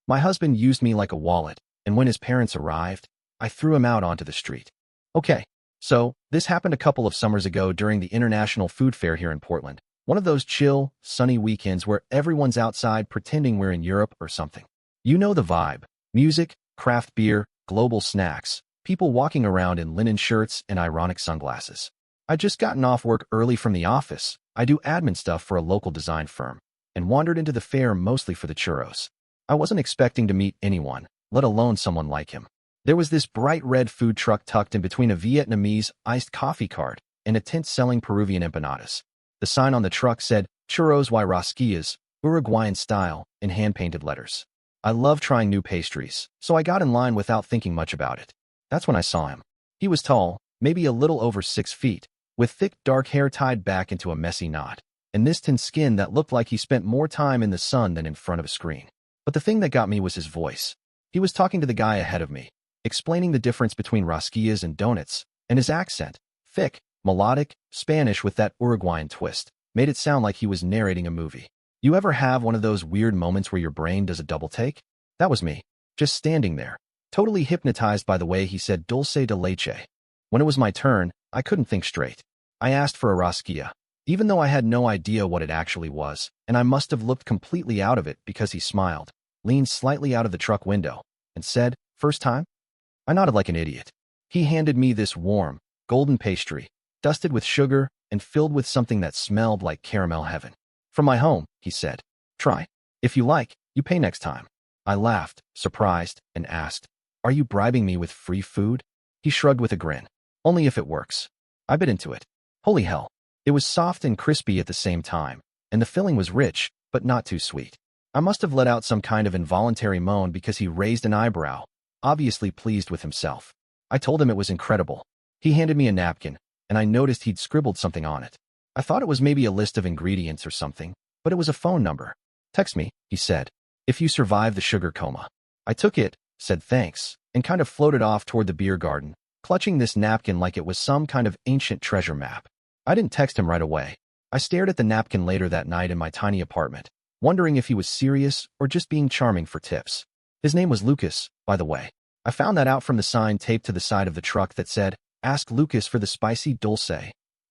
My husband used me like a wallet, and when his parents arrived, I threw him out onto the street. Okay, so this happened a couple of summers ago during the International Food Fair here in Portland. One of those chill, sunny weekends where everyone's outside pretending we're in Europe or something. You know the vibe. Music, craft beer, global snacks, people walking around in linen shirts and ironic sunglasses. I'd just gotten off work early from the office. I do admin stuff for a local design firm, and wandered into the fair mostly for the churros. I wasn't expecting to meet anyone, let alone someone like him. There was this bright red food truck tucked in between a Vietnamese iced coffee cart and a tent selling Peruvian empanadas. The sign on the truck said, Churros y Rosquillas, Uruguayan style, in hand-painted letters. I love trying new pastries, so I got in line without thinking much about it. That's when I saw him. He was tall, maybe a little over 6 feet, with thick dark hair tied back into a messy knot, and this tanned skin that looked like he spent more time in the sun than in front of a screen. But the thing that got me was his voice. He was talking to the guy ahead of me, explaining the difference between rosquillas and donuts, and his accent, thick, melodic, Spanish with that Uruguayan twist, made it sound like he was narrating a movie. You ever have one of those weird moments where your brain does a double take? That was me, just standing there, totally hypnotized by the way he said dulce de leche. When it was my turn, I couldn't think straight. I asked for a rosquilla, even though I had no idea what it actually was, and I must have looked completely out of it because he smiled, leaned slightly out of the truck window, and said, "First time?" I nodded like an idiot. He handed me this warm, golden pastry, dusted with sugar and filled with something that smelled like caramel heaven. "From my home," he said. "Try. If you like, you pay next time." I laughed, surprised, and asked, "Are you bribing me with free food?" He shrugged with a grin. "Only if it works." I bit into it. Holy hell. It was soft and crispy at the same time, and the filling was rich, but not too sweet. I must have let out some kind of involuntary moan because he raised an eyebrow, obviously pleased with himself. I told him it was incredible. He handed me a napkin, and I noticed he'd scribbled something on it. I thought it was maybe a list of ingredients or something, but it was a phone number. "Text me," he said, "if you survive the sugar coma." I took it, said thanks, and kind of floated off toward the beer garden, clutching this napkin like it was some kind of ancient treasure map. I didn't text him right away. I stared at the napkin later that night in my tiny apartment, wondering if he was serious or just being charming for tips. His name was Lucas, by the way. I found that out from the sign taped to the side of the truck that said, "Ask Lucas for the spicy dulce,"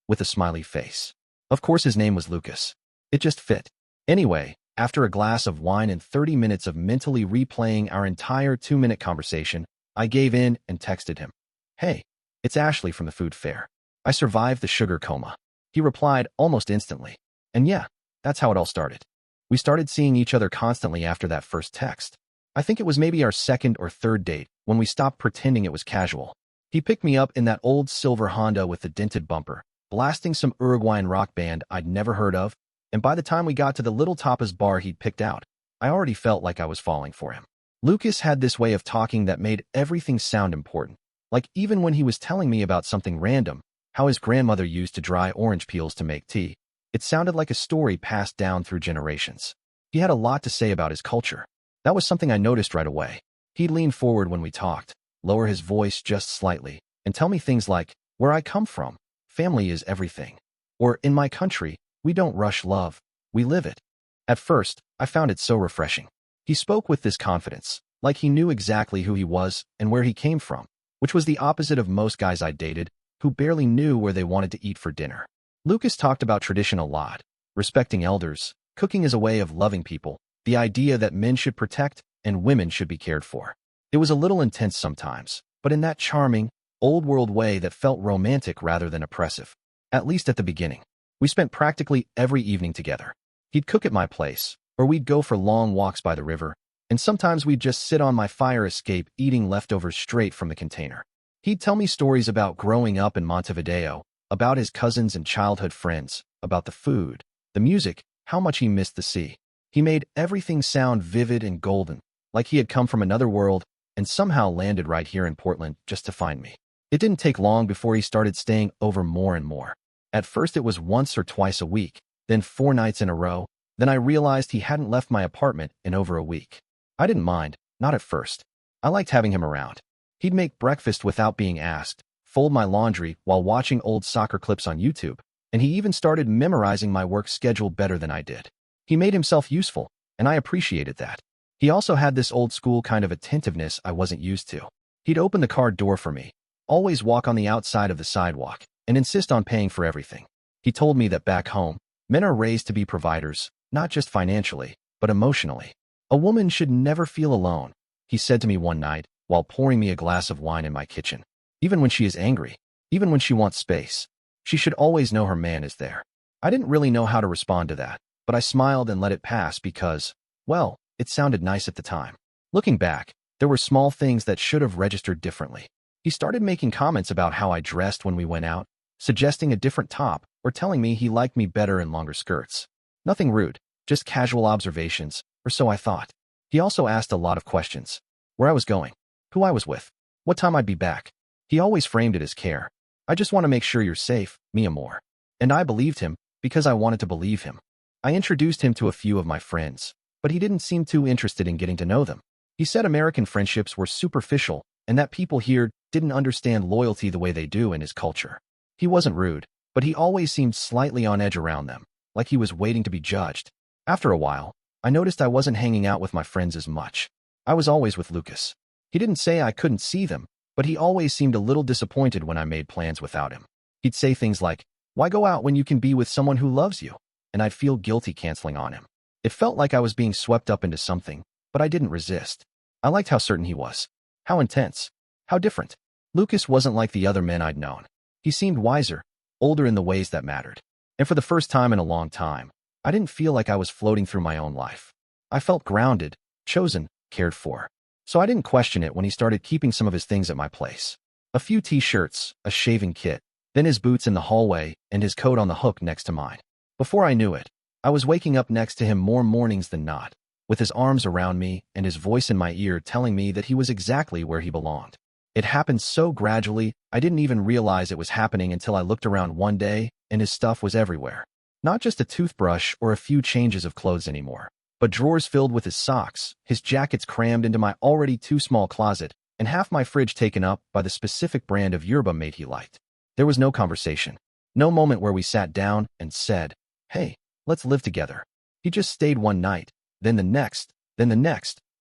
with a smiley face. Of course his name was Lucas. It just fit. Anyway, after a glass of wine and 30 minutes of mentally replaying our entire 2-minute conversation, I gave in and texted him. "Hey, it's Ashley from the food fair. I survived the sugar coma." He replied almost instantly. And yeah, that's how it all started. We started seeing each other constantly after that first text. I think it was maybe our second or third date when we stopped pretending it was casual. He picked me up in that old silver Honda with the dented bumper, blasting some Uruguayan rock band I'd never heard of, and by the time we got to the little tapas bar he'd picked out, I already felt like I was falling for him. Lucas had this way of talking that made everything sound important, like even when he was telling me about something random, how his grandmother used to dry orange peels to make tea. It sounded like a story passed down through generations. He had a lot to say about his culture. That was something I noticed right away. He'd lean forward when we talked, lower his voice just slightly, and tell me things like, "Where I come from, family is everything." Or, "In my country, we don't rush love, we live it." At first, I found it so refreshing. He spoke with this confidence, like he knew exactly who he was and where he came from, which was the opposite of most guys I dated, who barely knew where they wanted to eat for dinner. Lucas talked about tradition a lot, respecting elders, cooking as a way of loving people, the idea that men should protect and women should be cared for. It was a little intense sometimes, but in that charming, old-world way that felt romantic rather than oppressive, at least at the beginning. We spent practically every evening together. He'd cook at my place, or we'd go for long walks by the river, and sometimes we'd just sit on my fire escape eating leftovers straight from the container. He'd tell me stories about growing up in Montevideo, about his cousins and childhood friends, about the food, the music, how much he missed the sea. He made everything sound vivid and golden, like he had come from another world and somehow landed right here in Portland just to find me. It didn't take long before he started staying over more and more. At first it was once or twice a week, then 4 nights in a row, then I realized he hadn't left my apartment in over a week. I didn't mind, not at first. I liked having him around. He'd make breakfast without being asked, fold my laundry while watching old soccer clips on YouTube, and he even started memorizing my work schedule better than I did. He made himself useful, and I appreciated that. He also had this old-school kind of attentiveness I wasn't used to. He'd open the car door for me, always walk on the outside of the sidewalk, and insist on paying for everything. He told me that back home, men are raised to be providers, not just financially, but emotionally. A woman should never feel alone, he said to me one night while pouring me a glass of wine in my kitchen. Even when she is angry, even when she wants space, she should always know her man is there. I didn't really know how to respond to that, but I smiled and let it pass because, well, it sounded nice at the time. Looking back, there were small things that should have registered differently. He started making comments about how I dressed when we went out, suggesting a different top, or telling me he liked me better in longer skirts. Nothing rude, just casual observations, or so I thought. He also asked a lot of questions. Where I was going, who I was with, what time I'd be back. He always framed it as care. I just want to make sure you're safe, Mia Moore. And I believed him because I wanted to believe him. I introduced him to a few of my friends, but he didn't seem too interested in getting to know them. He said American friendships were superficial and that people here didn't understand loyalty the way they do in his culture. He wasn't rude, but he always seemed slightly on edge around them, like he was waiting to be judged. After a while, I noticed I wasn't hanging out with my friends as much. I was always with Lucas. He didn't say I couldn't see them, but he always seemed a little disappointed when I made plans without him. He'd say things like, "Why go out when you can be with someone who loves you?" And I'd feel guilty canceling on him. It felt like I was being swept up into something, but I didn't resist. I liked how certain he was. How intense. How different. Lucas wasn't like the other men I'd known. He seemed wiser, older in the ways that mattered. And for the first time in a long time, I didn't feel like I was floating through my own life. I felt grounded, chosen, cared for. So I didn't question it when he started keeping some of his things at my place. A few t-shirts, a shaving kit, then his boots in the hallway, and his coat on the hook next to mine. Before I knew it, I was waking up next to him more mornings than not, with his arms around me and his voice in my ear telling me that he was exactly where he belonged. It happened so gradually, I didn't even realize it was happening until I looked around one day and his stuff was everywhere. Not just a toothbrush or a few changes of clothes anymore, but drawers filled with his socks, his jackets crammed into my already too small closet, and half my fridge taken up by the specific brand of yerba mate he liked. There was no conversation, no moment where we sat down and said, "Hey, let's live together." He just stayed one night, then the next,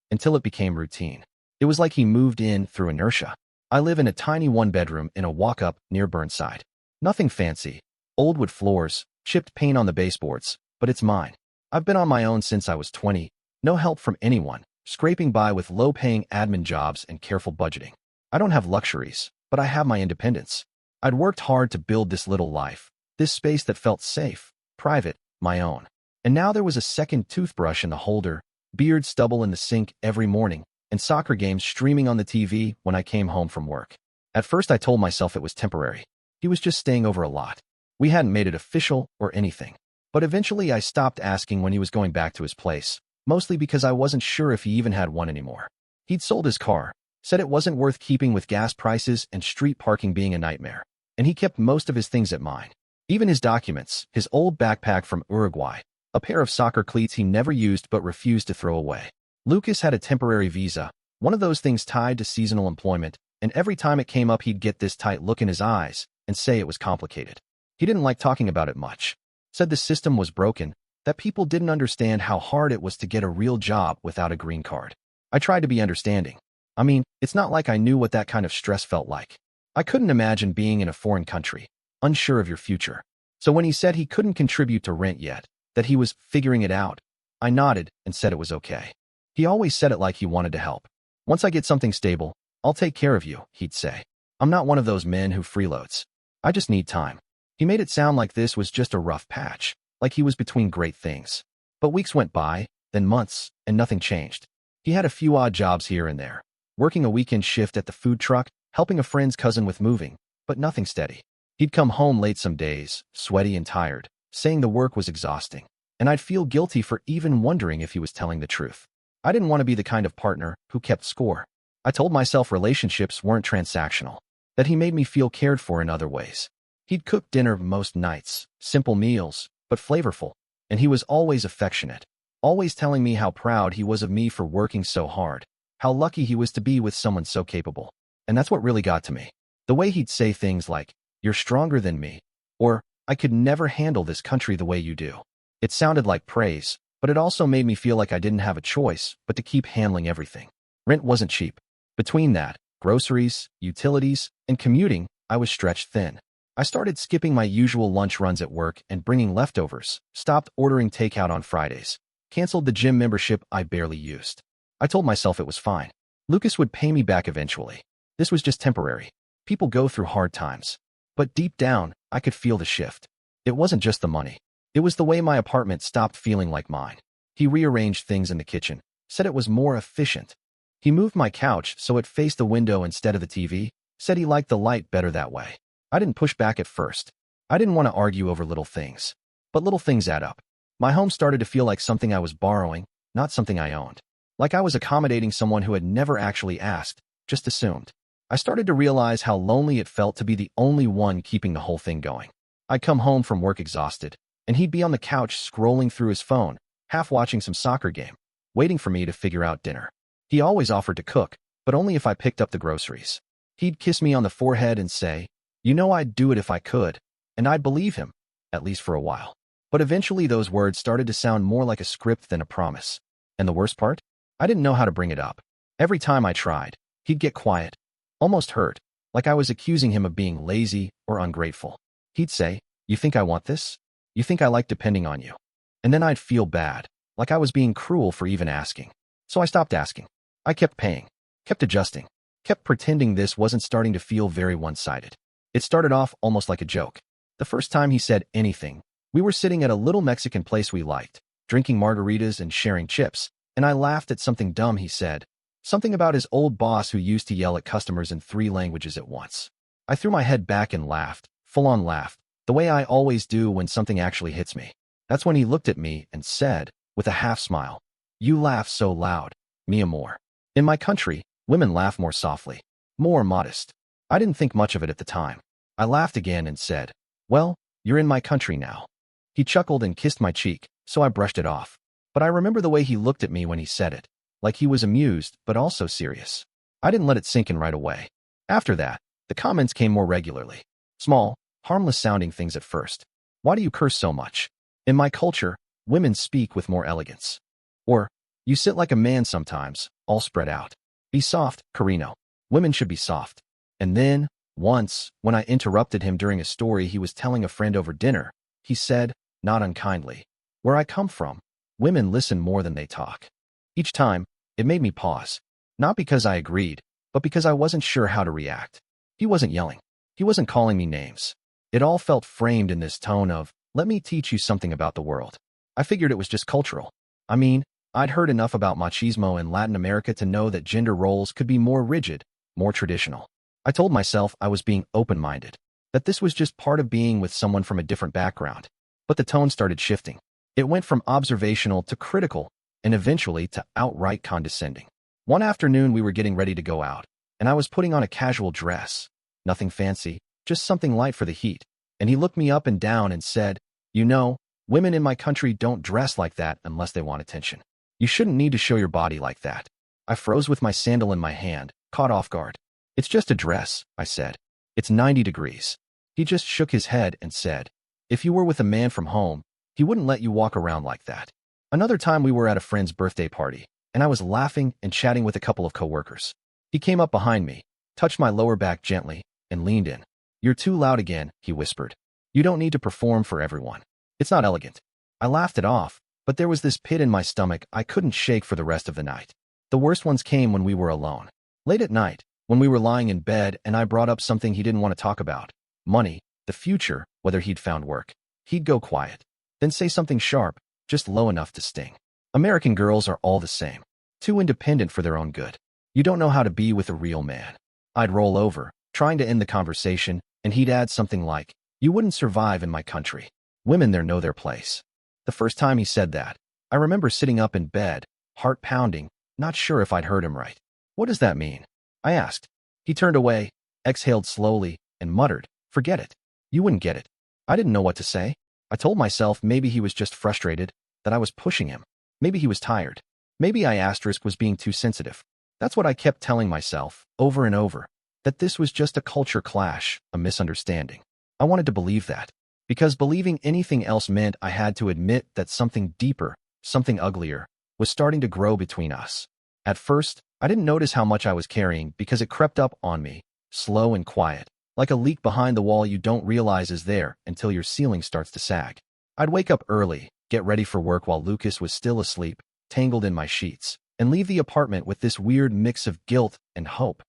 until it became routine. It was like he moved in through inertia. I live in a tiny one-bedroom in a walk-up near Burnside. Nothing fancy, old wood floors, chipped paint on the baseboards, but it's mine. I've been on my own since I was 20, no help from anyone, scraping by with low-paying admin jobs and careful budgeting. I don't have luxuries, but I have my independence. I'd worked hard to build this little life, this space that felt safe, private, my own. And now there was a second toothbrush in the holder, beard stubble in the sink every morning, and soccer games streaming on the TV when I came home from work. At first I told myself it was temporary. He was just staying over a lot. We hadn't made it official or anything. But eventually I stopped asking when he was going back to his place, mostly because I wasn't sure if he even had one anymore. He'd sold his car, said it wasn't worth keeping with gas prices and street parking being a nightmare, and he kept most of his things at mine. Even his documents, his old backpack from Uruguay, a pair of soccer cleats he never used but refused to throw away. Lucas had a temporary visa, one of those things tied to seasonal employment, and every time it came up he'd get this tight look in his eyes and say it was complicated. He didn't like talking about it much. Said the system was broken, that people didn't understand how hard it was to get a real job without a green card. I tried to be understanding. I mean, it's not like I knew what that kind of stress felt like. I couldn't imagine being in a foreign country, unsure of your future. So when he said he couldn't contribute to rent yet, that he was figuring it out, I nodded and said it was okay. He always said it like he wanted to help. "Once I get something stable, I'll take care of you," he'd say. "I'm not one of those men who freeloads. I just need time." He made it sound like this was just a rough patch, like he was between great things. But weeks went by, then months, and nothing changed. He had a few odd jobs here and there, working a weekend shift at the food truck, helping a friend's cousin with moving, but nothing steady. He'd come home late some days, sweaty and tired, saying the work was exhausting, and I'd feel guilty for even wondering if he was telling the truth. I didn't want to be the kind of partner who kept score. I told myself relationships weren't transactional, that he made me feel cared for in other ways. He'd cook dinner most nights, simple meals, but flavorful, and he was always affectionate, always telling me how proud he was of me for working so hard, how lucky he was to be with someone so capable. And that's what really got to me. The way he'd say things like, "You're stronger than me," or "I could never handle this country the way you do." It sounded like praise, but it also made me feel like I didn't have a choice but to keep handling everything. Rent wasn't cheap. Between that, groceries, utilities, and commuting, I was stretched thin. I started skipping my usual lunch runs at work and bringing leftovers, stopped ordering takeout on Fridays, canceled the gym membership I barely used. I told myself it was fine. Lucas would pay me back eventually. This was just temporary. People go through hard times. But deep down, I could feel the shift. It wasn't just the money. It was the way my apartment stopped feeling like mine. He rearranged things in the kitchen, said it was more efficient. He moved my couch so it faced the window instead of the TV, said he liked the light better that way. I didn't push back at first. I didn't want to argue over little things. But little things add up. My home started to feel like something I was borrowing, not something I owned. Like I was accommodating someone who had never actually asked, just assumed. I started to realize how lonely it felt to be the only one keeping the whole thing going. I'd come home from work exhausted, and he'd be on the couch scrolling through his phone, half watching some soccer game, waiting for me to figure out dinner. He always offered to cook, but only if I picked up the groceries. He'd kiss me on the forehead and say, "You know I'd do it if I could," and I'd believe him, at least for a while. But eventually those words started to sound more like a script than a promise. And the worst part? I didn't know how to bring it up. Every time I tried, he'd get quiet, almost hurt, like I was accusing him of being lazy or ungrateful. He'd say, "You think I want this? You think I like depending on you?" And then I'd feel bad, like I was being cruel for even asking. So I stopped asking. I kept paying, kept adjusting, kept pretending this wasn't starting to feel very one-sided. It started off almost like a joke. The first time he said anything, we were sitting at a little Mexican place we liked, drinking margaritas and sharing chips, and I laughed at something dumb he said, something about his old boss who used to yell at customers in 3 languages at once. I threw my head back and laughed, full-on laughed, the way I always do when something actually hits me. That's when he looked at me and said, with a half-smile, "You laugh so loud, Mia more." In my country, women laugh more softly, more modest. I didn't think much of it at the time. I laughed again and said, "Well, you're in my country now." He chuckled and kissed my cheek, so I brushed it off. But I remember the way he looked at me when he said it, like he was amused but also serious. I didn't let it sink in right away. After that, the comments came more regularly. Small, harmless-sounding things at first. "Why do you curse so much?" In my culture, women speak with more elegance. Or, "You sit like a man sometimes, all spread out." Be soft, Carino. Women should be soft. And then, once, when I interrupted him during a story he was telling a friend over dinner, he said, not unkindly, "Where I come from, women listen more than they talk." Each time, it made me pause. Not because I agreed, but because I wasn't sure how to react. He wasn't yelling. He wasn't calling me names. It all felt framed in this tone of, "Let me teach you something about the world." I figured it was just cultural. I mean, I'd heard enough about machismo in Latin America to know that gender roles could be more rigid, more traditional. I told myself I was being open-minded, that this was just part of being with someone from a different background. But the tone started shifting. It went from observational to critical, and eventually to outright condescending. One afternoon we were getting ready to go out, and I was putting on a casual dress. Nothing fancy, just something light for the heat. And he looked me up and down and said, "You know, women in my country don't dress like that unless they want attention. You shouldn't need to show your body like that." I froze with my sandal in my hand, caught off guard. "It's just a dress," I said. "It's 90 degrees. He just shook his head and said, "If you were with a man from home, he wouldn't let you walk around like that." Another time we were at a friend's birthday party, and I was laughing and chatting with a couple of coworkers. He came up behind me, touched my lower back gently, and leaned in. "You're too loud again," he whispered. "You don't need to perform for everyone. It's not elegant." I laughed it off, but there was this pit in my stomach I couldn't shake for the rest of the night. The worst ones came when we were alone. Late at night, when we were lying in bed and I brought up something he didn't want to talk about. Money, the future, whether he'd found work. He'd go quiet, then say something sharp, just low enough to sting. American girls are all the same. Too independent for their own good. You don't know how to be with a real man. I'd roll over, trying to end the conversation, and he'd add something like, "You wouldn't survive in my country. Women there know their place." The first time he said that, I remember sitting up in bed, heart pounding, not sure if I'd heard him right. "What does that mean?" I asked. He turned away, exhaled slowly, and muttered, "Forget it. You wouldn't get it." I didn't know what to say. I told myself maybe he was just frustrated, that I was pushing him. Maybe he was tired. Maybe I was being too sensitive. That's what I kept telling myself, over and over, that this was just a culture clash, a misunderstanding. I wanted to believe that, because believing anything else meant I had to admit that something deeper, something uglier, was starting to grow between us. At first, I didn't notice how much I was carrying because it crept up on me, slow and quiet, like a leak behind the wall you don't realize is there until your ceiling starts to sag. I'd wake up early, get ready for work while Lucas was still asleep, tangled in my sheets, and leave the apartment with this weird mix of guilt and hope.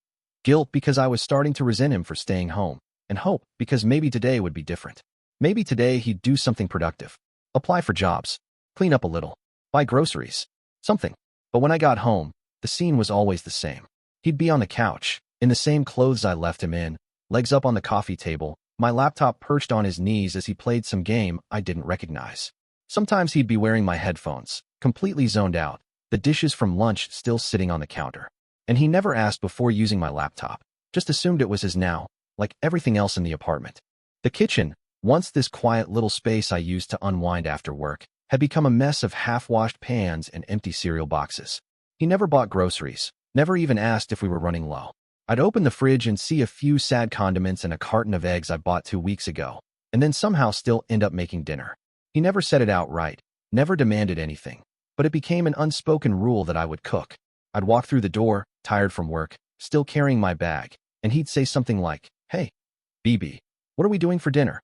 Guilt because I was starting to resent him for staying home, and hope because maybe today would be different. Maybe today he'd do something productive. Apply for jobs, clean up a little, buy groceries, something. But when I got home, the scene was always the same. He'd be on the couch, in the same clothes I left him in, legs up on the coffee table, my laptop perched on his knees as he played some game I didn't recognize. Sometimes he'd be wearing my headphones, completely zoned out, the dishes from lunch still sitting on the counter. And he never asked before using my laptop, just assumed it was his now, like everything else in the apartment. The kitchen, once this quiet little space I used to unwind after work, had become a mess of half-washed pans and empty cereal boxes. He never bought groceries, never even asked if we were running low. I'd open the fridge and see a few sad condiments and a carton of eggs I bought 2 weeks ago, and then somehow still end up making dinner. He never said it outright, never demanded anything, but it became an unspoken rule that I would cook. I'd walk through the door, tired from work, still carrying my bag, and he'd say something like, "Hey, BB, what are we doing for dinner?"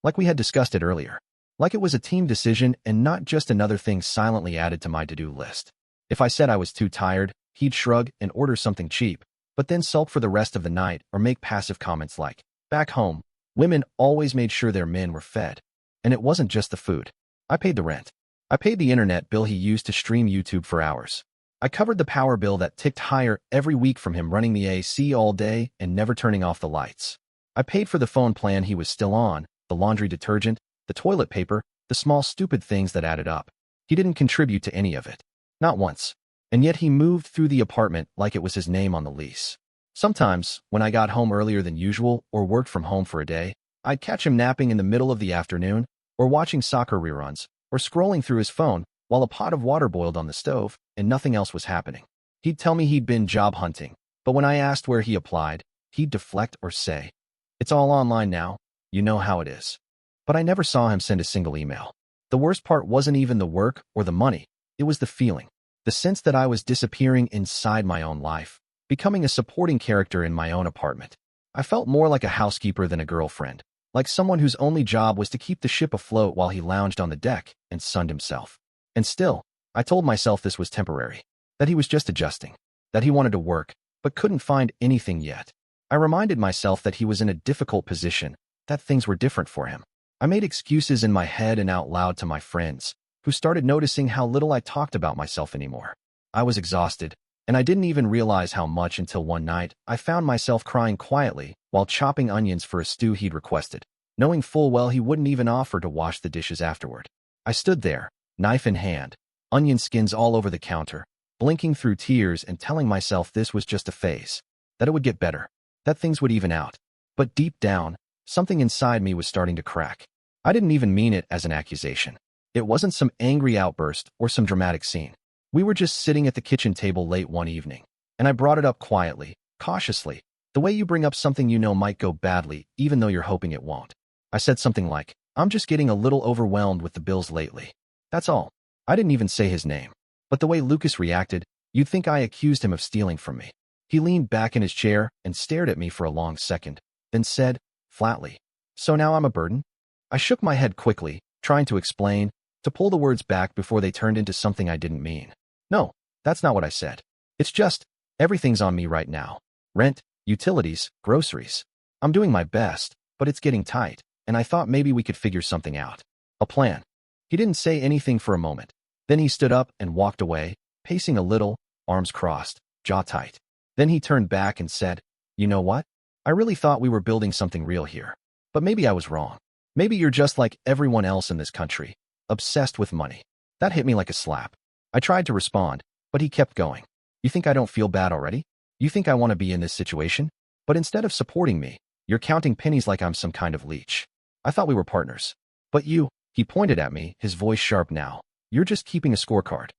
Like we had discussed it earlier. Like it was a team decision and not just another thing silently added to my to-do list. If I said I was too tired, he'd shrug and order something cheap, but then sulk for the rest of the night or make passive comments like, "Back home, women always made sure their men were fed." And it wasn't just the food. I paid the rent. I paid the internet bill he used to stream YouTube for hours. I covered the power bill that ticked higher every week from him running the AC all day and never turning off the lights. I paid for the phone plan he was still on, the laundry detergent, the toilet paper, the small stupid things that added up. He didn't contribute to any of it. Not once. And yet he moved through the apartment like it was his name on the lease. Sometimes, when I got home earlier than usual or worked from home for a day, I'd catch him napping in the middle of the afternoon, or watching soccer reruns, or scrolling through his phone while a pot of water boiled on the stove and nothing else was happening. He'd tell me he'd been job hunting, but when I asked where he applied, he'd deflect or say, "It's all online now, you know how it is." But I never saw him send a single email. The worst part wasn't even the work or the money, it was the feeling. The sense that I was disappearing inside my own life, becoming a supporting character in my own apartment. I felt more like a housekeeper than a girlfriend, like someone whose only job was to keep the ship afloat while he lounged on the deck and sunned himself. And still, I told myself this was temporary, that he was just adjusting, that he wanted to work, but couldn't find anything yet. I reminded myself that he was in a difficult position, that things were different for him. I made excuses in my head and out loud to my friends, who started noticing how little I talked about myself anymore. I was exhausted, and I didn't even realize how much until one night I found myself crying quietly while chopping onions for a stew he'd requested, knowing full well he wouldn't even offer to wash the dishes afterward. I stood there, knife in hand, onion skins all over the counter, blinking through tears and telling myself this was just a phase, that it would get better, that things would even out. But deep down, something inside me was starting to crack. I didn't even mean it as an accusation. It wasn't some angry outburst or some dramatic scene. We were just sitting at the kitchen table late one evening, and I brought it up quietly, cautiously, the way you bring up something you know might go badly, even though you're hoping it won't. I said something like, "I'm just getting a little overwhelmed with the bills lately. That's all." I didn't even say his name. But the way Lucas reacted, you'd think I accused him of stealing from me. He leaned back in his chair and stared at me for a long second, then said, flatly, "So now I'm a burden?" I shook my head quickly, trying to explain, to pull the words back before they turned into something I didn't mean. "No, that's not what I said. It's just, everything's on me right now. Rent, utilities, groceries. I'm doing my best, but it's getting tight, and I thought maybe we could figure something out. A plan." He didn't say anything for a moment. Then he stood up and walked away, pacing a little, arms crossed, jaw tight. Then he turned back and said, "You know what? I really thought we were building something real here. But maybe I was wrong. Maybe you're just like everyone else in this country, obsessed with money." That hit me like a slap. I tried to respond, but he kept going. "You think I don't feel bad already? You think I want to be in this situation? But instead of supporting me, you're counting pennies like I'm some kind of leech. I thought we were partners. But you," he pointed at me, his voice sharp now, "you're just keeping a scorecard."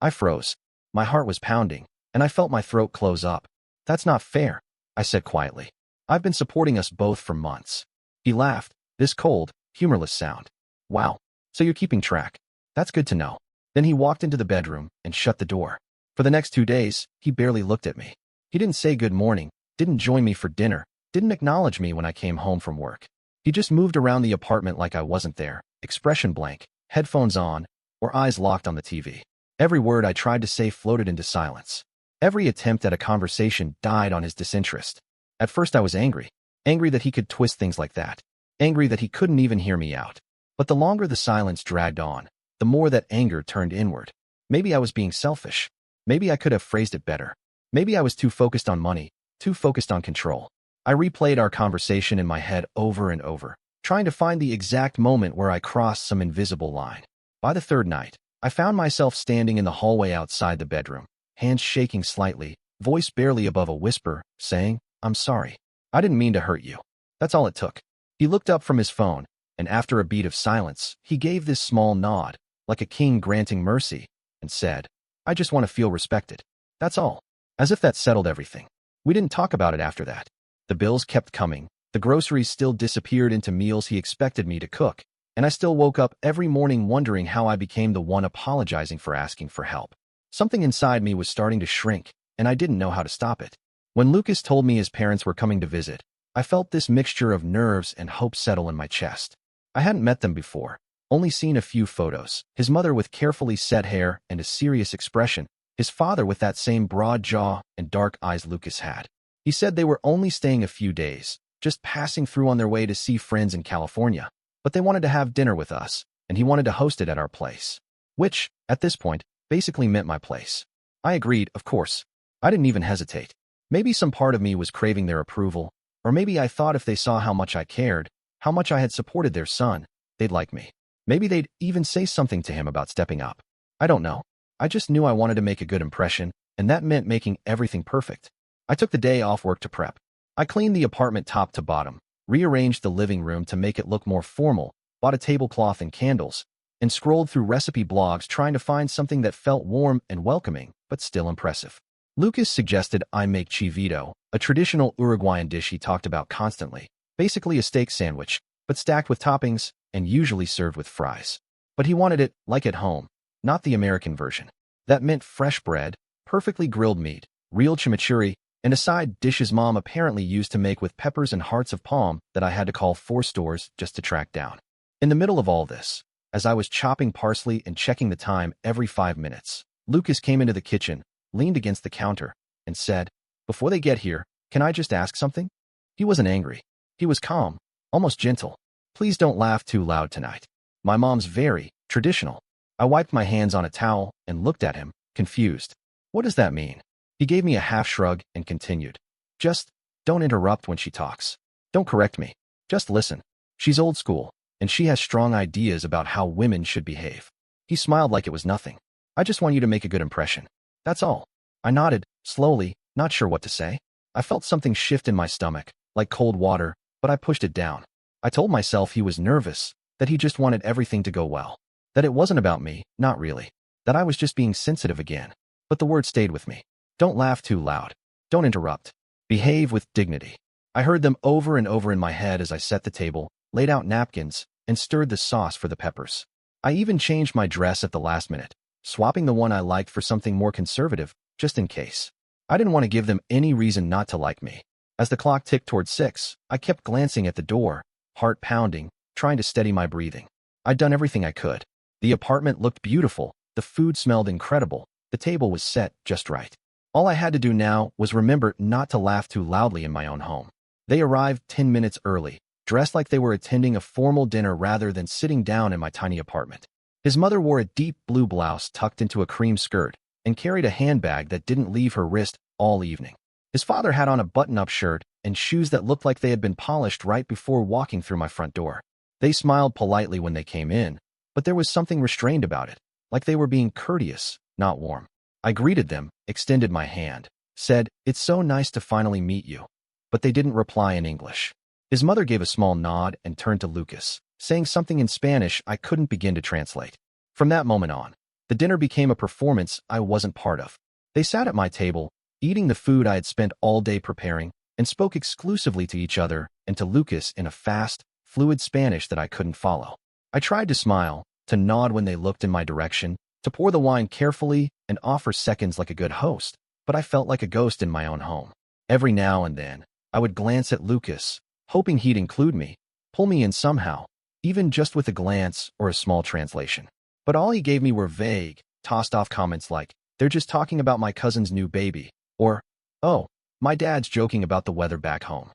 I froze. My heart was pounding, and I felt my throat close up. "That's not fair," I said quietly. "I've been supporting us both for months." He laughed, this cold, humorless sound. "Wow, so you're keeping track. That's good to know." Then he walked into the bedroom and shut the door. For the next 2 days, he barely looked at me. He didn't say good morning, didn't join me for dinner, didn't acknowledge me when I came home from work. He just moved around the apartment like I wasn't there, expression blank, headphones on, or eyes locked on the TV. Every word I tried to say floated into silence. Every attempt at a conversation died on his disinterest. At first I was angry. Angry that he could twist things like that. Angry that he couldn't even hear me out. But the longer the silence dragged on, the more that anger turned inward. Maybe I was being selfish. Maybe I could have phrased it better. Maybe I was too focused on money, too focused on control. I replayed our conversation in my head over and over, trying to find the exact moment where I crossed some invisible line. By the third night, I found myself standing in the hallway outside the bedroom, hands shaking slightly, voice barely above a whisper, saying, "I'm sorry. I didn't mean to hurt you." That's all it took. He looked up from his phone, and after a beat of silence, he gave this small nod, like a king granting mercy, and said, "I just want to feel respected. That's all." As if that settled everything. We didn't talk about it after that. The bills kept coming, the groceries still disappeared into meals he expected me to cook, and I still woke up every morning wondering how I became the one apologizing for asking for help. Something inside me was starting to shrink, and I didn't know how to stop it. When Lucas told me his parents were coming to visit, I felt this mixture of nerves and hope settle in my chest. I hadn't met them before, only seen a few photos. His mother with carefully set hair and a serious expression, his father with that same broad jaw and dark eyes Lucas had. He said they were only staying a few days, just passing through on their way to see friends in California, but they wanted to have dinner with us, and he wanted to host it at our place. Which, at this point, basically meant my place. I agreed, of course. I didn't even hesitate. Maybe some part of me was craving their approval, or maybe I thought if they saw how much I cared, how much I had supported their son, they'd like me. Maybe they'd even say something to him about stepping up. I don't know. I just knew I wanted to make a good impression, and that meant making everything perfect. I took the day off work to prep. I cleaned the apartment top to bottom, rearranged the living room to make it look more formal, bought a tablecloth and candles, and scrolled through recipe blogs trying to find something that felt warm and welcoming, but still impressive. Lucas suggested I make chivito, a traditional Uruguayan dish he talked about constantly, basically a steak sandwich, but stacked with toppings and usually served with fries. But he wanted it like at home, not the American version. That meant fresh bread, perfectly grilled meat, real chimichurri, and a side dish his mom apparently used to make with peppers and hearts of palm that I had to call 4 stores just to track down. In the middle of all this, as I was chopping parsley and checking the time every 5 minutes, Lucas came into the kitchen, leaned against the counter, and said, "Before they get here, can I just ask something?" He wasn't angry. He was calm, almost gentle. "Please don't laugh too loud tonight. My mom's very traditional." I wiped my hands on a towel and looked at him, confused. "What does that mean?" He gave me a half shrug and continued. "Just don't interrupt when she talks. Don't correct me. Just listen. She's old school, and she has strong ideas about how women should behave." He smiled like it was nothing. "I just want you to make a good impression. That's all." I nodded, slowly, not sure what to say. I felt something shift in my stomach, like cold water, but I pushed it down. I told myself he was nervous, that he just wanted everything to go well. That it wasn't about me, not really. That I was just being sensitive again. But the word stayed with me. Don't laugh too loud. Don't interrupt. Behave with dignity. I heard them over and over in my head as I set the table, laid out napkins, and stirred the sauce for the peppers. I even changed my dress at the last minute, swapping the one I liked for something more conservative, just in case. I didn't want to give them any reason not to like me. As the clock ticked toward 6, I kept glancing at the door, heart pounding, trying to steady my breathing. I'd done everything I could. The apartment looked beautiful, the food smelled incredible, the table was set just right. All I had to do now was remember not to laugh too loudly in my own home. They arrived 10 minutes early, dressed like they were attending a formal dinner rather than sitting down in my tiny apartment. His mother wore a deep blue blouse tucked into a cream skirt and carried a handbag that didn't leave her wrist all evening. His father had on a button-up shirt and shoes that looked like they had been polished right before walking through my front door. They smiled politely when they came in, but there was something restrained about it, like they were being courteous, not warm. I greeted them, extended my hand, said, "It's so nice to finally meet you." But they didn't reply in English. His mother gave a small nod and turned to Lucas, saying something in Spanish I couldn't begin to translate. From that moment on, the dinner became a performance I wasn't part of. They sat at my table, eating the food I had spent all day preparing, and spoke exclusively to each other and to Lucas in a fast, fluid Spanish that I couldn't follow. I tried to smile, to nod when they looked in my direction, to pour the wine carefully and offer seconds like a good host, but I felt like a ghost in my own home. Every now and then, I would glance at Lucas, hoping he'd include me, pull me in somehow, even just with a glance or a small translation. But all he gave me were vague, tossed-off comments like, "They're just talking about my cousin's new baby," or, "Oh, my dad's joking about the weather back home."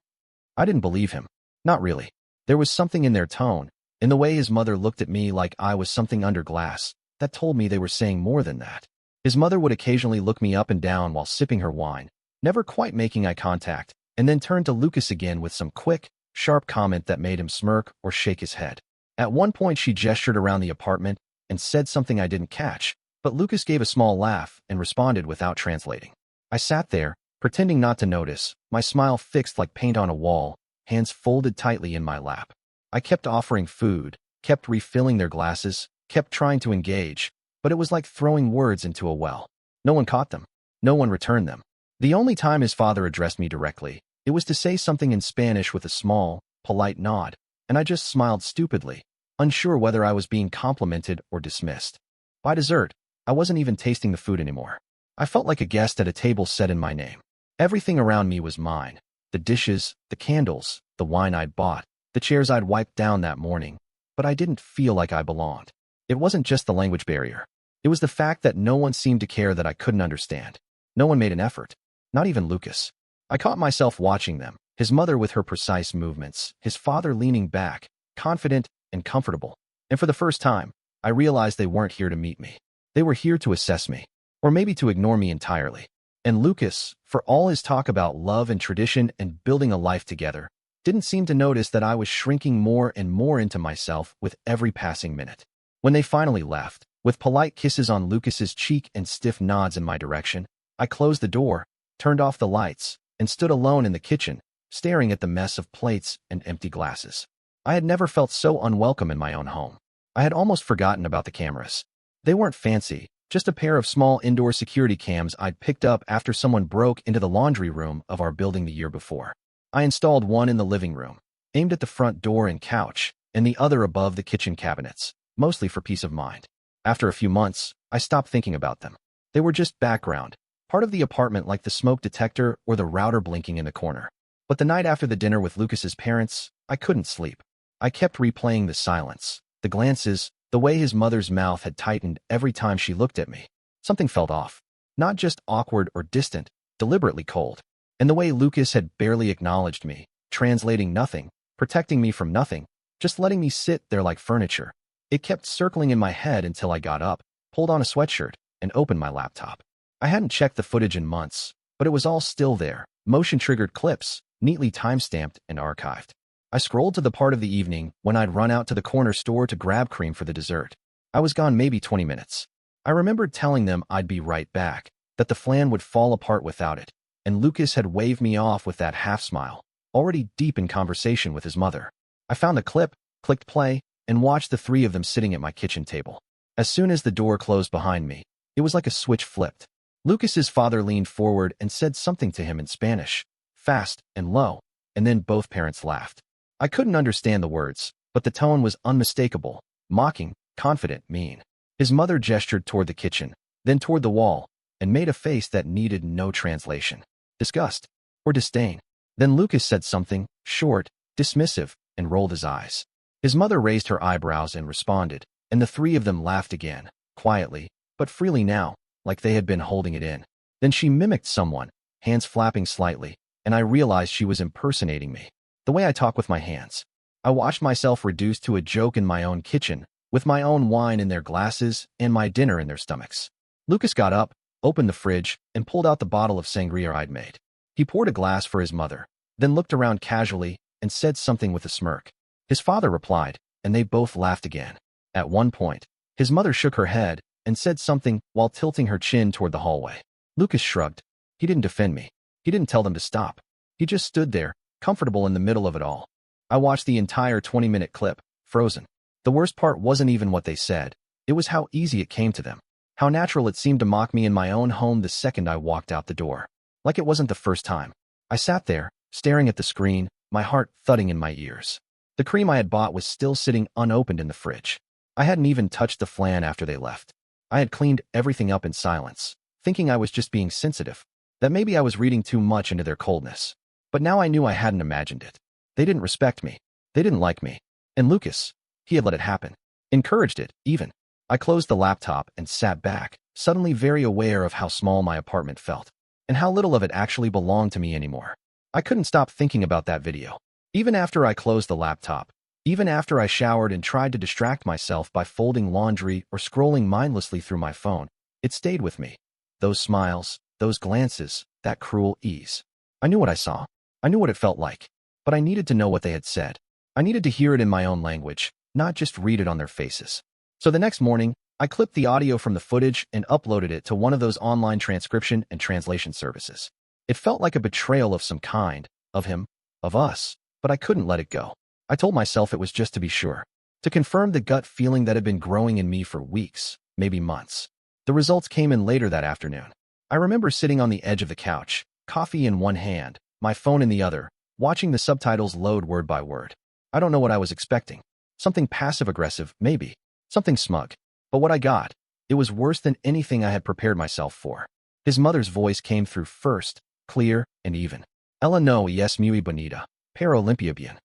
I didn't believe him. Not really. There was something in their tone, in the way his mother looked at me like I was something under glass, that told me they were saying more than that. His mother would occasionally look me up and down while sipping her wine, never quite making eye contact, and then turn to Lucas again with some quick, sharp comment that made him smirk or shake his head. At one point she gestured around the apartment and said something I didn't catch, but Lucas gave a small laugh and responded without translating. I sat there, pretending not to notice, my smile fixed like paint on a wall, hands folded tightly in my lap. I kept offering food, kept refilling their glasses, kept trying to engage, but it was like throwing words into a well. No one caught them. No one returned them. The only time his father addressed me directly, it was to say something in Spanish with a small, polite nod, and I just smiled stupidly, unsure whether I was being complimented or dismissed. By dessert, I wasn't even tasting the food anymore. I felt like a guest at a table set in my name. Everything around me was mine. The dishes, the candles, the wine I'd bought, the chairs I'd wiped down that morning, but I didn't feel like I belonged. It wasn't just the language barrier. It was the fact that no one seemed to care that I couldn't understand. No one made an effort. Not even Lucas. I caught myself watching them, his mother with her precise movements, his father leaning back, confident and comfortable. And for the first time, I realized they weren't here to meet me. They were here to assess me, or maybe to ignore me entirely. And Lucas, for all his talk about love and tradition and building a life together, didn't seem to notice that I was shrinking more and more into myself with every passing minute. When they finally left, with polite kisses on Lucas's cheek and stiff nods in my direction, I closed the door, turned off the lights, and stood alone in the kitchen, staring at the mess of plates and empty glasses. I had never felt so unwelcome in my own home. I had almost forgotten about the cameras. They weren't fancy, just a pair of small indoor security cams I'd picked up after someone broke into the laundry room of our building the year before. I installed one in the living room, aimed at the front door and couch, and the other above the kitchen cabinets, mostly for peace of mind. After a few months, I stopped thinking about them. They were just background, part of the apartment like the smoke detector or the router blinking in the corner. But the night after the dinner with Lucas's parents, I couldn't sleep. I kept replaying the silence, the glances, the way his mother's mouth had tightened every time she looked at me. Something felt off. Not just awkward or distant, deliberately cold. And the way Lucas had barely acknowledged me, translating nothing, protecting me from nothing, just letting me sit there like furniture. It kept circling in my head until I got up, pulled on a sweatshirt, and opened my laptop. I hadn't checked the footage in months, but it was all still there, motion-triggered clips, neatly time-stamped and archived. I scrolled to the part of the evening when I'd run out to the corner store to grab cream for the dessert. I was gone maybe 20 minutes. I remembered telling them I'd be right back, that the flan would fall apart without it, and Lucas had waved me off with that half-smile, already deep in conversation with his mother. I found the clip, clicked play, and watched the three of them sitting at my kitchen table. As soon as the door closed behind me, it was like a switch flipped. Lucas's father leaned forward and said something to him in Spanish, fast and low, and then both parents laughed. I couldn't understand the words, but the tone was unmistakable, mocking, confident, mean. His mother gestured toward the kitchen, then toward the wall, and made a face that needed no translation. Disgust or disdain. Then Lucas said something, short, dismissive, and rolled his eyes. His mother raised her eyebrows and responded, and the three of them laughed again, quietly, but freely now, like they had been holding it in. Then she mimicked someone, hands flapping slightly, and I realized she was impersonating me. The way I talk with my hands. I watched myself reduced to a joke in my own kitchen, with my own wine in their glasses and my dinner in their stomachs. Lucas got up, opened the fridge, and pulled out the bottle of sangria I'd made. He poured a glass for his mother, then looked around casually and said something with a smirk. His father replied, and they both laughed again. At one point, his mother shook her head and said something while tilting her chin toward the hallway. Lucas shrugged. He didn't defend me. He didn't tell them to stop. He just stood there, comfortable in the middle of it all. I watched the entire 20-minute clip, frozen. The worst part wasn't even what they said. It was how easy it came to them. How natural it seemed to mock me in my own home the second I walked out the door. Like it wasn't the first time. I sat there, staring at the screen, my heart thudding in my ears. The cream I had bought was still sitting unopened in the fridge. I hadn't even touched the flan after they left. I had cleaned everything up in silence, thinking I was just being sensitive, that maybe I was reading too much into their coldness. But now I knew I hadn't imagined it. They didn't respect me. They didn't like me. And Lucas, he had let it happen. Encouraged it, even. I closed the laptop and sat back, suddenly very aware of how small my apartment felt, and how little of it actually belonged to me anymore. I couldn't stop thinking about that video. Even after I closed the laptop, even after I showered and tried to distract myself by folding laundry or scrolling mindlessly through my phone, it stayed with me. Those smiles, those glances, that cruel ease. I knew what I saw. I knew what it felt like. But I needed to know what they had said. I needed to hear it in my own language, not just read it on their faces. So the next morning, I clipped the audio from the footage and uploaded it to one of those online transcription and translation services. It felt like a betrayal of some kind, of him, of us, but I couldn't let it go. I told myself it was just to be sure, to confirm the gut feeling that had been growing in me for weeks, maybe months. The results came in later that afternoon. I remember sitting on the edge of the couch, coffee in one hand, my phone in the other, watching the subtitles load word by word. I don't know what I was expecting. Something passive-aggressive, maybe. Something smug. But what I got, it was worse than anything I had prepared myself for. His mother's voice came through first, clear and even. Ella no es muy bonita, pero limpia bien.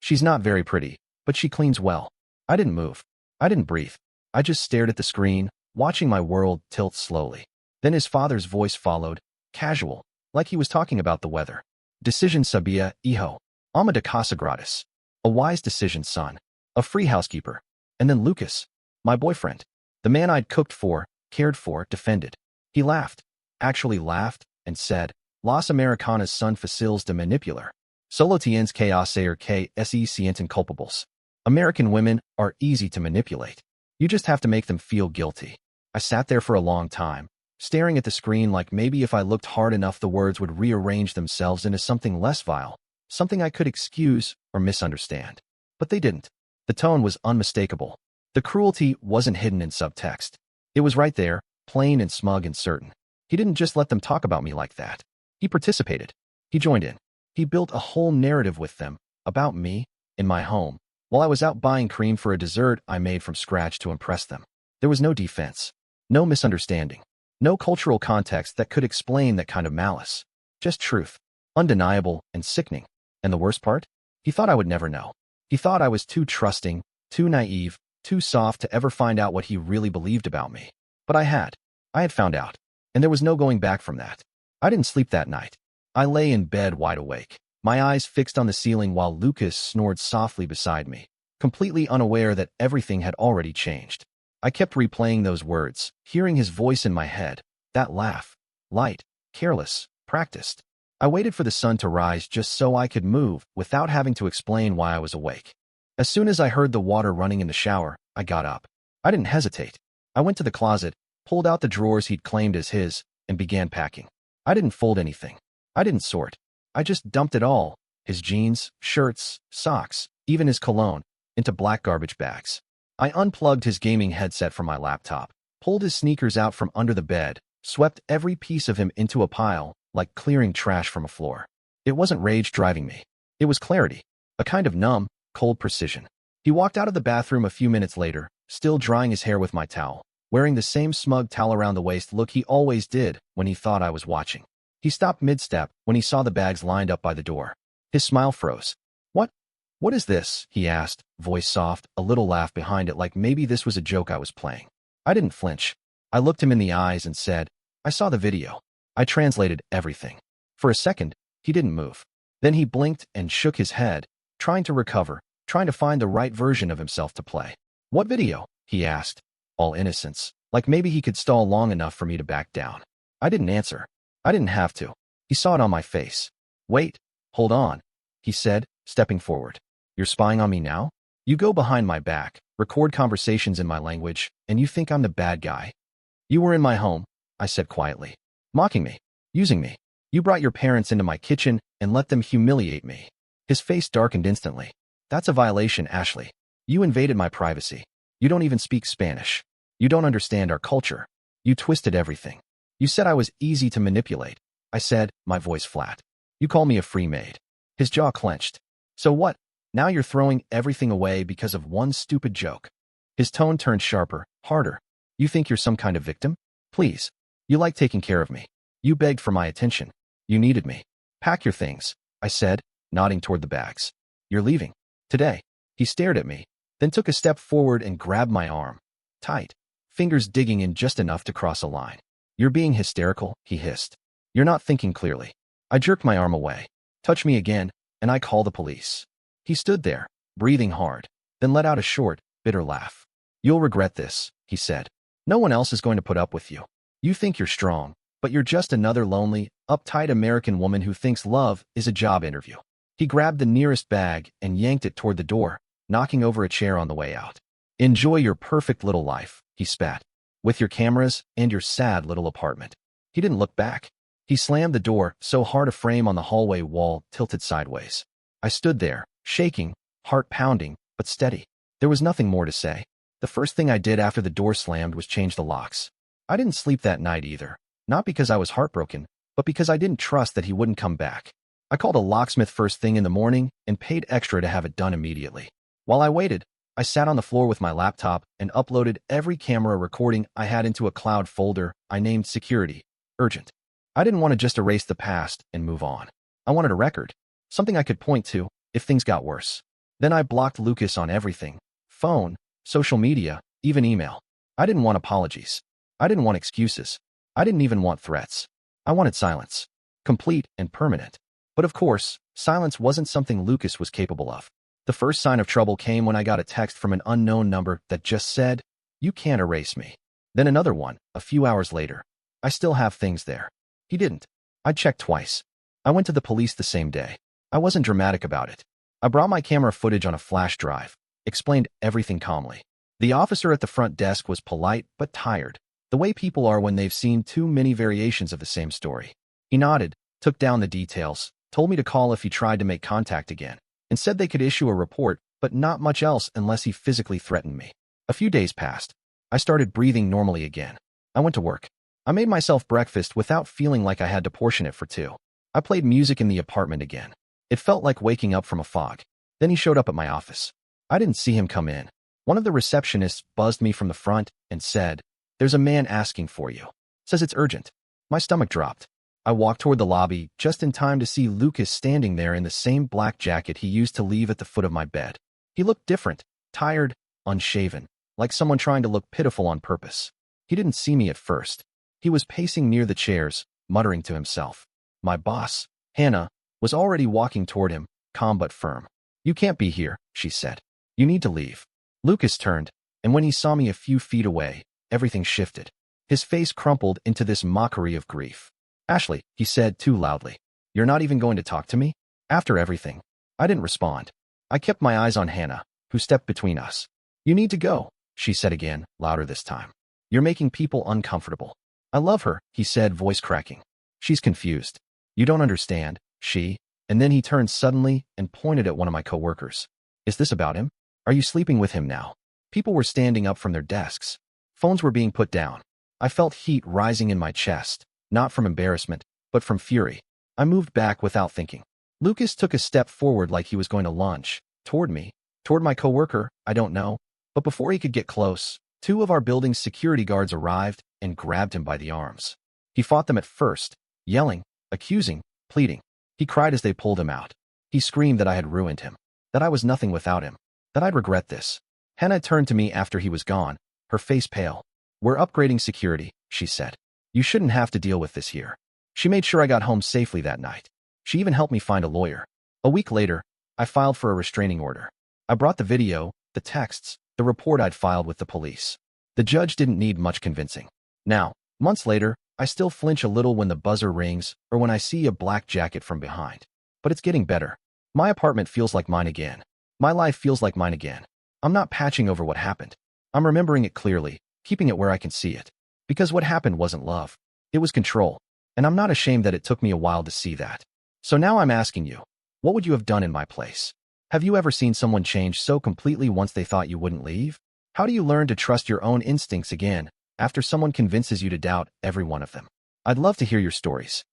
She's not very pretty, but she cleans well. I didn't move. I didn't breathe. I just stared at the screen, watching my world tilt slowly. Then his father's voice followed, casual, like he was talking about the weather. Decision sabia, hijo. Ama de casa gratis. A wise decision, son. A free housekeeper. And then Lucas, my boyfriend. The man I'd cooked for, cared for, defended. He laughed. Actually laughed, and said, Las Americanas son fáciles de manipular. Solo tienes que hacer que se sienten culpables. American women are easy to manipulate. You just have to make them feel guilty. I sat there for a long time, staring at the screen like maybe if I looked hard enough the words would rearrange themselves into something less vile, something I could excuse or misunderstand. But they didn't. The tone was unmistakable. The cruelty wasn't hidden in subtext. It was right there, plain and smug and certain. He didn't just let them talk about me like that. He participated. He joined in. He built a whole narrative with them, about me, in my home, while I was out buying cream for a dessert I made from scratch to impress them. There was no defense, no misunderstanding, no cultural context that could explain that kind of malice. Just truth, undeniable and sickening. And the worst part? He thought I would never know. He thought I was too trusting, too naive, too soft to ever find out what he really believed about me. But I had. I had found out. And there was no going back from that. I didn't sleep that night. I lay in bed wide awake, my eyes fixed on the ceiling while Lucas snored softly beside me, completely unaware that everything had already changed. I kept replaying those words, hearing his voice in my head, that laugh, light, careless, practiced. I waited for the sun to rise just so I could move without having to explain why I was awake. As soon as I heard the water running in the shower, I got up. I didn't hesitate. I went to the closet, pulled out the drawers he'd claimed as his, and began packing. I didn't fold anything. I didn't sort. I just dumped it all, his jeans, shirts, socks, even his cologne, into black garbage bags. I unplugged his gaming headset from my laptop, pulled his sneakers out from under the bed, swept every piece of him into a pile, like clearing trash from a floor. It wasn't rage driving me. It was clarity, a kind of numb, cold precision. He walked out of the bathroom a few minutes later, still drying his hair with my towel, wearing the same smug towel around the waist look he always did when he thought I was watching. He stopped mid-step when he saw the bags lined up by the door. His smile froze. What is this? He asked, voice soft, a little laugh behind it like maybe this was a joke I was playing. I didn't flinch. I looked him in the eyes and said, I saw the video. I translated everything. For a second, he didn't move. Then he blinked and shook his head, trying to recover, trying to find the right version of himself to play. What video? He asked, all innocence, like maybe he could stall long enough for me to back down. I didn't answer. I didn't have to. He saw it on my face. Wait, hold on, he said, stepping forward. You're spying on me now? You go behind my back, record conversations in my language, and you think I'm the bad guy? You were in my home, I said quietly, mocking me, using me. You brought your parents into my kitchen and let them humiliate me. His face darkened instantly. That's a violation, Ashley. You invaded my privacy. You don't even speak Spanish. You don't understand our culture. You twisted everything. You said I was easy to manipulate. I said, my voice flat. You call me a free maid. His jaw clenched. So what? Now you're throwing everything away because of one stupid joke. His tone turned sharper, harder. You think you're some kind of victim? Please. You like taking care of me. You begged for my attention. You needed me. Pack your things, I said, nodding toward the bags. You're leaving. Today. He stared at me, then took a step forward and grabbed my arm. Tight. Fingers digging in just enough to cross a line. You're being hysterical, he hissed. You're not thinking clearly. I jerked my arm away. Touch me again, and I call the police. He stood there, breathing hard, then let out a short, bitter laugh. You'll regret this, he said. No one else is going to put up with you. You think you're strong, but you're just another lonely, uptight American woman who thinks love is a job interview. He grabbed the nearest bag and yanked it toward the door, knocking over a chair on the way out. Enjoy your perfect little life, he spat, with your cameras and your sad little apartment. He didn't look back. He slammed the door so hard a frame on the hallway wall tilted sideways. I stood there, shaking, heart pounding, but steady. There was nothing more to say. The first thing I did after the door slammed was change the locks. I didn't sleep that night either, not because I was heartbroken, but because I didn't trust that he wouldn't come back. I called a locksmith first thing in the morning and paid extra to have it done immediately. While I waited, I sat on the floor with my laptop and uploaded every camera recording I had into a cloud folder I named Security, Urgent. I didn't want to just erase the past and move on. I wanted a record, something I could point to if things got worse. Then I blocked Lucas on everything, phone, social media, even email. I didn't want apologies. I didn't want excuses. I didn't even want threats. I wanted silence, complete and permanent. But of course, silence wasn't something Lucas was capable of. The first sign of trouble came when I got a text from an unknown number that just said, "You can't erase me." Then another one, a few hours later. "I still have things there." He didn't. I checked twice. I went to the police the same day. I wasn't dramatic about it. I brought my camera footage on a flash drive, explained everything calmly. The officer at the front desk was polite but tired, the way people are when they've seen too many variations of the same story. He nodded, took down the details, told me to call if he tried to make contact again, and said they could issue a report, but not much else unless he physically threatened me. A few days passed. I started breathing normally again. I went to work. I made myself breakfast without feeling like I had to portion it for two. I played music in the apartment again. It felt like waking up from a fog. Then he showed up at my office. I didn't see him come in. One of the receptionists buzzed me from the front and said, "There's a man asking for you. Says it's urgent." My stomach dropped. I walked toward the lobby just in time to see Lucas standing there in the same black jacket he used to leave at the foot of my bed. He looked different, tired, unshaven, like someone trying to look pitiful on purpose. He didn't see me at first. He was pacing near the chairs, muttering to himself. My boss, Hannah, was already walking toward him, calm but firm. "You can't be here," she said. "You need to leave." Lucas turned, and when he saw me a few feet away, everything shifted. His face crumpled into this mockery of grief. "Ashley," he said too loudly. "You're not even going to talk to me? After everything?" I didn't respond. I kept my eyes on Hannah, who stepped between us. "You need to go," she said again, louder this time. "You're making people uncomfortable." "I love her," he said, voice cracking. "She's confused. You don't understand, and then he turned suddenly and pointed at one of my coworkers. "Is this about him? Are you sleeping with him now?" People were standing up from their desks. Phones were being put down. I felt heat rising in my chest, not from embarrassment, but from fury. I moved back without thinking. Lucas took a step forward like he was going to lunge, toward me, toward my coworker, I don't know. But before he could get close, two of our building's security guards arrived and grabbed him by the arms. He fought them at first, yelling, accusing, pleading. He cried as they pulled him out. He screamed that I had ruined him, that I was nothing without him, that I'd regret this. Hannah turned to me after he was gone, her face pale. "We're upgrading security," she said. "You shouldn't have to deal with this here." She made sure I got home safely that night. She even helped me find a lawyer. A week later, I filed for a restraining order. I brought the video, the texts, the report I'd filed with the police. The judge didn't need much convincing. Now, months later, I still flinch a little when the buzzer rings or when I see a black jacket from behind. But it's getting better. My apartment feels like mine again. My life feels like mine again. I'm not patching over what happened. I'm remembering it clearly, keeping it where I can see it. Because what happened wasn't love. It was control. And I'm not ashamed that it took me a while to see that. So now I'm asking you, what would you have done in my place? Have you ever seen someone change so completely once they thought you wouldn't leave? How do you learn to trust your own instincts again after someone convinces you to doubt every one of them? I'd love to hear your stories.